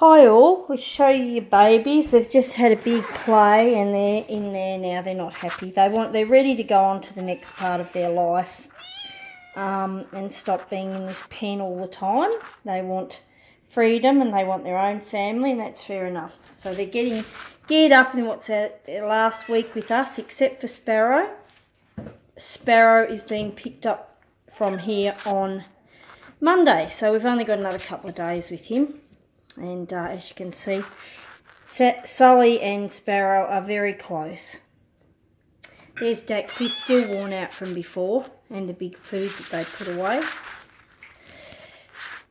Hi all, we'll show you your babies. They've just had a big play and they're in there now. They're not happy. They're ready to go on to the next part of their life and stop being in this pen all the time. They want freedom and they want their own family, and that's fair enough. So they're getting geared up in what's their last week with us, except for Sparrow. Sparrow is being picked up from here on Monday, so we've only got another couple of days with him. And as you can see, Sully and Sparrow are very close. There's Dax, he's still worn out from before, and the big food that they put away.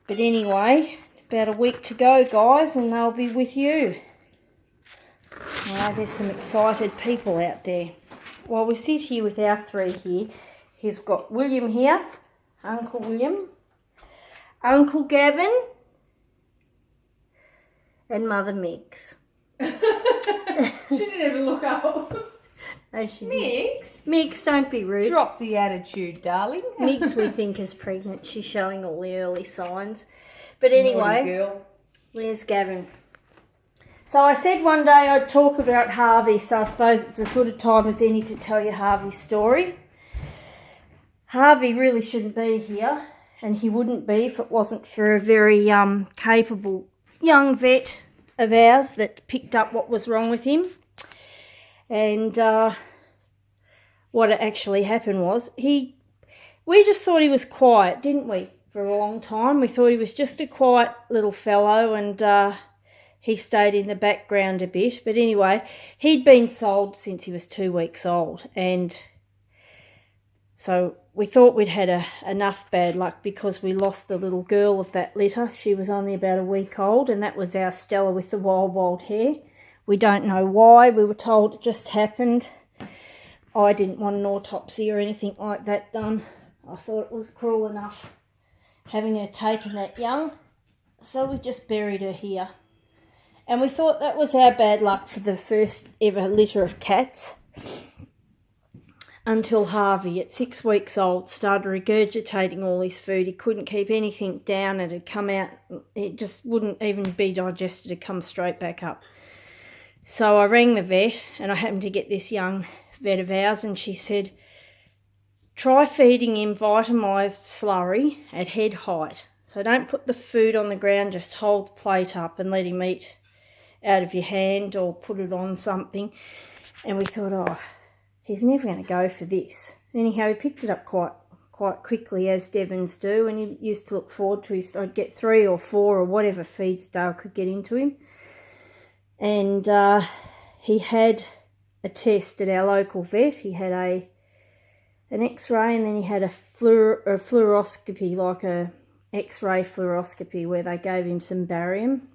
But anyway, about a week to go, guys, and they'll be with you. Now, there's some excited people out there. Well, we sit here with our three here. He's got William here, Uncle William, Uncle Gavin, and Mother Mix. She didn't even look up. No, she Mix? didn't. Mix, don't be rude. Drop the attitude, darling. Mix, we think, is pregnant. She's showing all the early signs. But anyway, girl. Where's Gavin? So I said one day I'd talk about Harvey, so I suppose it's as good a time as any to tell you Harvey's story. Harvey really shouldn't be here, and he wouldn't be if it wasn't for a very capable young vet of ours that picked up what was wrong with him. And what actually happened was, we just thought he was quiet, didn't we, for a long time. We thought he was just a quiet little fellow, and he stayed in the background a bit. But anyway, he'd been sold since he was 2 weeks old, and so we thought we'd had enough bad luck because we lost the little girl of that litter. She was only about a week old, and that was our Stella with the wild hair. We don't know why. We were told it just happened. I didn't want an autopsy or anything like that done. I thought it was cruel enough having her taken that young. So we just buried her here. And we thought that was our bad luck for the first ever litter of cats. Until Harvey, at 6 weeks old, started regurgitating all his food. He couldn't keep anything down. It had come out. It just wouldn't even be digested. It'd come straight back up. So I rang the vet, and I happened to get this young vet of ours, and she said, try feeding him vitamised slurry at head height. So don't put the food on the ground, just hold the plate up and let him eat out of your hand or put it on something. And we thought, oh, he's never going to go for this. Anyhow, he picked it up quite quickly, as Devons do, and he used to look forward to his, I'd get 3 or 4 or whatever feeds Dale could get into him. And he had a test at our local vet. He had an x-ray, and then he had a fluoroscopy, like a x-ray fluoroscopy, where they gave him some barium.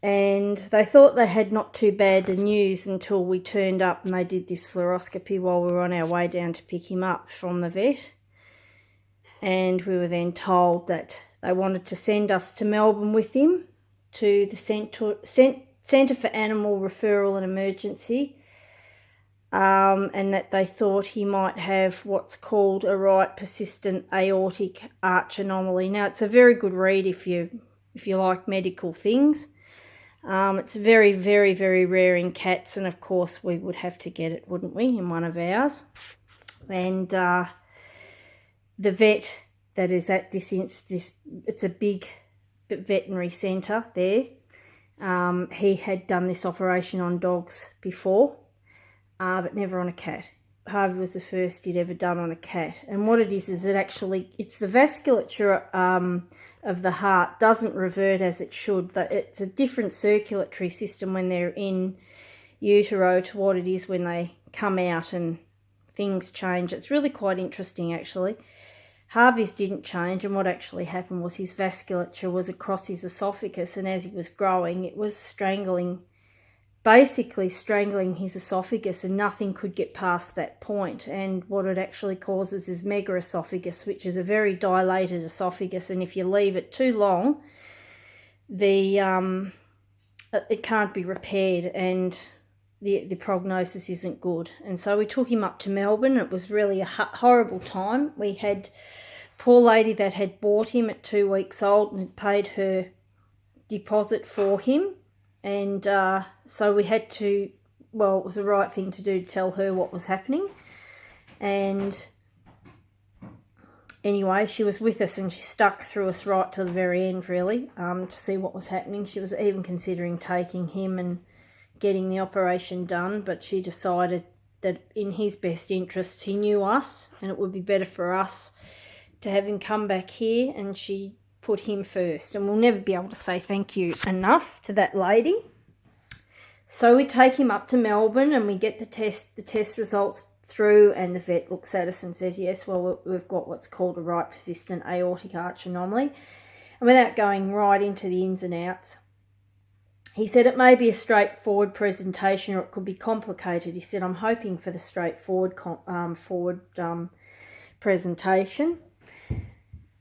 And they thought they had not too bad the news until we turned up and they did this fluoroscopy while we were on our way down to pick him up from the vet. And we were then told that they wanted to send us to Melbourne with him to the Centre for Animal Referral and Emergency, and that they thought he might have what's called a right persistent aortic arch anomaly. Now, it's a very good read if you like medical things. It's very, very, very rare in cats, and of course we would have to get it, wouldn't we, in one of ours. And the vet that is at this it's a big veterinary centre there. He had done this operation on dogs before, but never on a cat. Harvey was the first he'd ever done on a cat. And what it is it's the vasculature of the heart doesn't revert as it should. It's a different circulatory system when they're in utero to what it is when they come out, and things change. It's really quite interesting, actually. Harvey's didn't change, and what actually happened was his vasculature was across his esophagus, and as he was growing, it was basically strangling his esophagus, and nothing could get past that point. And what it actually causes is megaesophagus, which is a very dilated esophagus, and if you leave it too long, it can't be repaired, and the prognosis isn't good. And so we took him up to Melbourne. It was really a horrible time. We had poor lady that had bought him at 2 weeks old and had paid her deposit for him, and so we had to, well, it was the right thing to do to tell her what was happening. And anyway, she was with us and she stuck through us right to the very end, really, to see what was happening. She was even considering taking him and getting the operation done, but she decided that in his best interests, he knew us and it would be better for us to have him come back here, and she put him first. And we'll never be able to say thank you enough to that lady. So we take him up to Melbourne and we get the test results through, and the vet looks at us and says, yes, well, we've got what's called a right persistent aortic arch anomaly. And without going right into the ins and outs, he said it may be a straightforward presentation or it could be complicated. He said, I'm hoping for the straightforward presentation.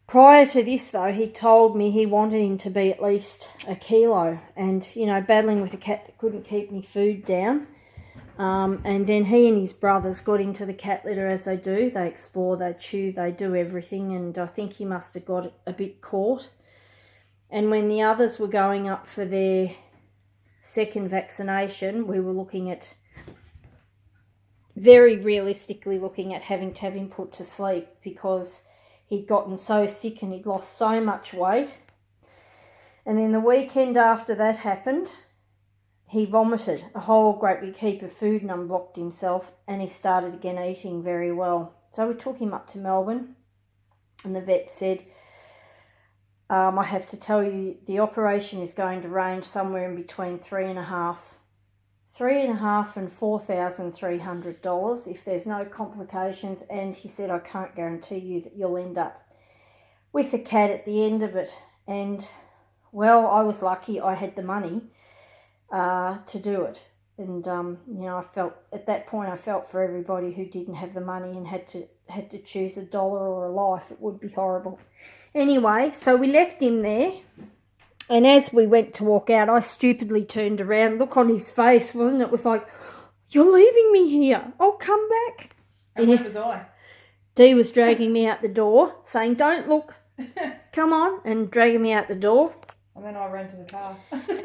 Prior to this, though, he told me he wanted him to be at least 1 kilo. And, you know, battling with a cat that couldn't keep any food down. And then he and his brothers got into the cat litter as they do. They explore, they chew, they do everything. And I think he must have got a bit caught. And when the others were going up for their second vaccination, we were looking at, very realistically looking at having to have him put to sleep, because he'd gotten so sick and he'd lost so much weight. And then the weekend after that happened, he vomited a whole great big heap of food and unblocked himself, and he started again eating very well. So we took him up to Melbourne, and the vet said, I have to tell you, the operation is going to range somewhere in between $3,500 and $4,300 if there's no complications. And he said, I can't guarantee you that you'll end up with the cat at the end of it. And, well, I was lucky I had the money to do it. And, you know, I felt, at that point, I felt for everybody who didn't have the money and had to choose $1 or a life. It would be horrible. Anyway, so we left him there, and as we went to walk out, I stupidly turned around. Look on his face, wasn't it? It was like, you're leaving me here. I'll come back. And where was I? Dee was dragging me out the door, saying, don't look, come on, and dragging me out the door. And then I ran to the car.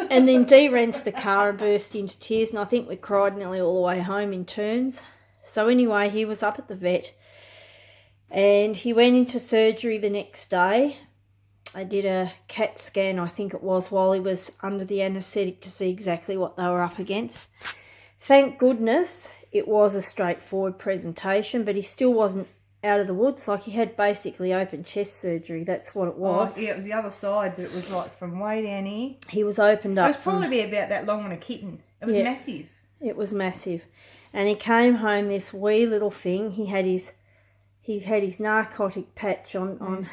And then Dee ran to the car and burst into tears, and I think we cried nearly all the way home in turns. So anyway, he was up at the vet. And he went into surgery the next day. I did a CAT scan, I think it was, while he was under the anaesthetic to see exactly what they were up against. Thank goodness it was a straightforward presentation, but he still wasn't out of the woods. Like, he had basically open chest surgery. That's what it was. Oh, yeah, it was the other side, but it was like from way down here. He was opened up. It was probably about that long on a kitten. It was massive. It was massive. And he came home, this wee little thing. He had his narcotic patch on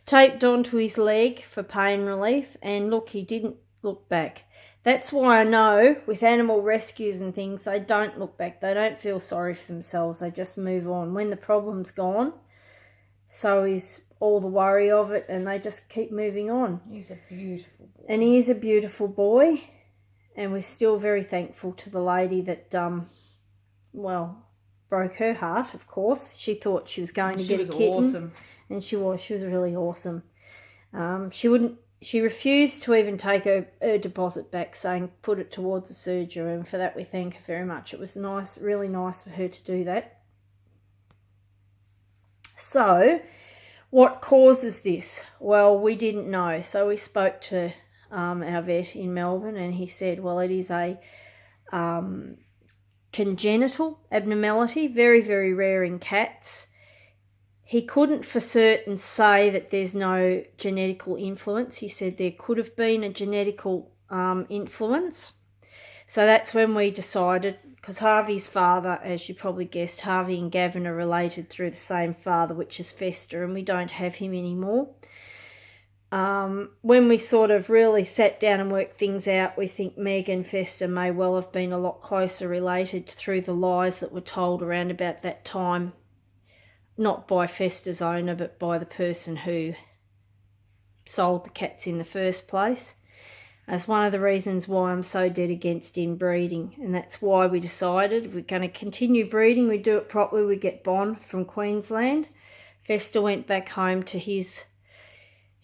taped onto his leg for pain relief, and look, he didn't look back. That's why I know with animal rescues and things, they don't look back. They don't feel sorry for themselves. They just move on. When the problem's gone, so is all the worry of it, and they just keep moving on. He's a beautiful boy. And he is a beautiful boy, and we're still very thankful to the lady that, broke her heart, of course. She thought she was going to get a kitten. She was awesome. And she was really awesome. She refused to even take her deposit back, saying put it towards the surgery, and for that we thank her very much. It was nice, really nice for her to do that. So, what causes this? Well, we didn't know. So we spoke to our vet in Melbourne, and he said, well, it is a congenital abnormality, very, very rare in cats. He couldn't for certain say that there's no genetical influence. He said there could have been a genetical influence. So that's when we decided, because Harvey's father, as you probably guessed, Harvey and Gavin are related through the same father, which is Fester, and we don't have him anymore. When we sort of really sat down and worked things out, we think Meg and Fester may well have been a lot closer related through the lies that were told around about that time. Not by Fester's owner, but by the person who sold the cats in the first place. That's one of the reasons why I'm so dead against inbreeding. And that's why we decided we're going to continue breeding. We do it properly. We get Bon from Queensland. Fester went back home to his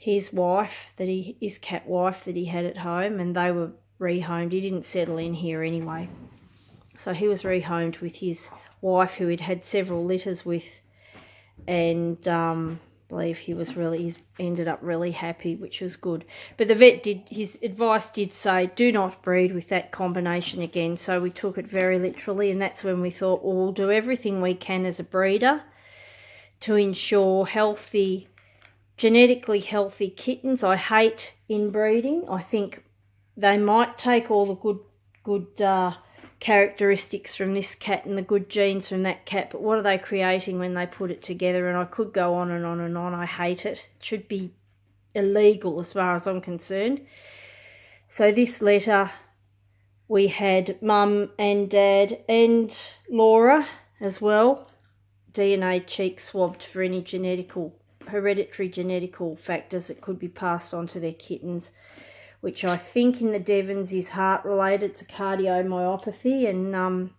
his wife, his cat wife that he had at home, and they were rehomed. He didn't settle in here anyway. So he was rehomed with his wife, who he'd had several litters with, and I believe he's ended up really happy, which was good. But the vet his advice did say, do not breed with that combination again. So we took it very literally, and that's when we thought, well, we'll do everything we can as a breeder to ensure genetically healthy kittens. I hate inbreeding. I think they might take all the good characteristics from this cat and the good genes from that cat, but what are they creating when they put it together? And I could go on and on and on. I hate it. It should be illegal as far as I'm concerned. So this litter, we had Mum and Dad and Laura as well, DNA cheek swabbed for any hereditary genetical factors that could be passed on to their kittens, which I think in the Devons is heart related. It's a cardiomyopathy, and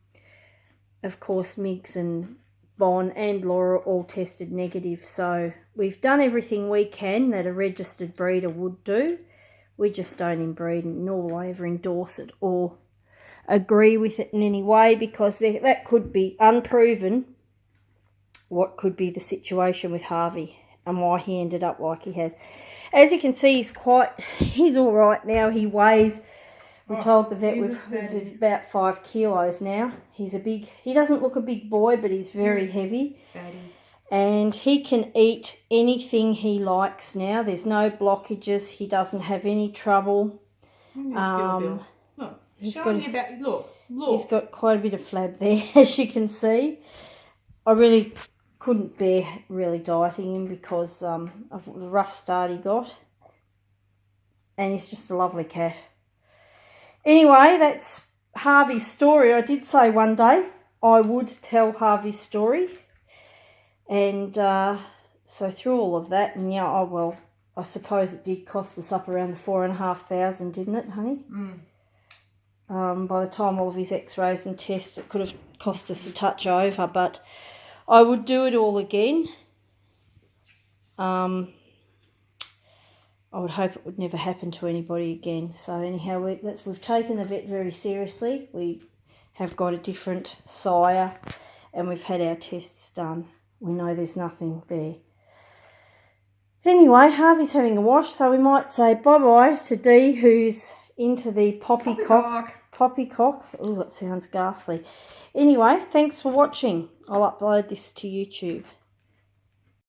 of course Miggs and Bon and Laura all tested negative. So we've done everything we can that a registered breeder would do. We just don't inbreed, nor will I ever endorse it or agree with it in any way, because that could be unproven. What could be the situation with Harvey and why he ended up like he has. As you can see, he's all right now. He weighs, we told the vet he's about 5 kilos now. He doesn't look a big boy, but he's very heavy. Fatty. And he can eat anything he likes now. There's no blockages. He doesn't have any trouble. Look, he's got quite a bit of flab there, as you can see. I really couldn't bear dieting him because of the rough start he got, and he's just a lovely cat. Anyway, that's Harvey's story. I did say one day I would tell Harvey's story, and so through all of that, and yeah, I suppose it did cost us up around the 4,500, didn't it, honey? By the time all of his x-rays and tests, it could have cost us a touch over, but I would do it all again. I would hope it would never happen to anybody again. So anyhow, we've taken the vet very seriously. We have got a different sire, and we've had our tests done. We know there's nothing there. Anyway, Harvey's having a wash, so we might say bye-bye to Dee, who's into the poppycock. Oh, that sounds ghastly. Anyway, thanks for watching. I'll upload this to YouTube.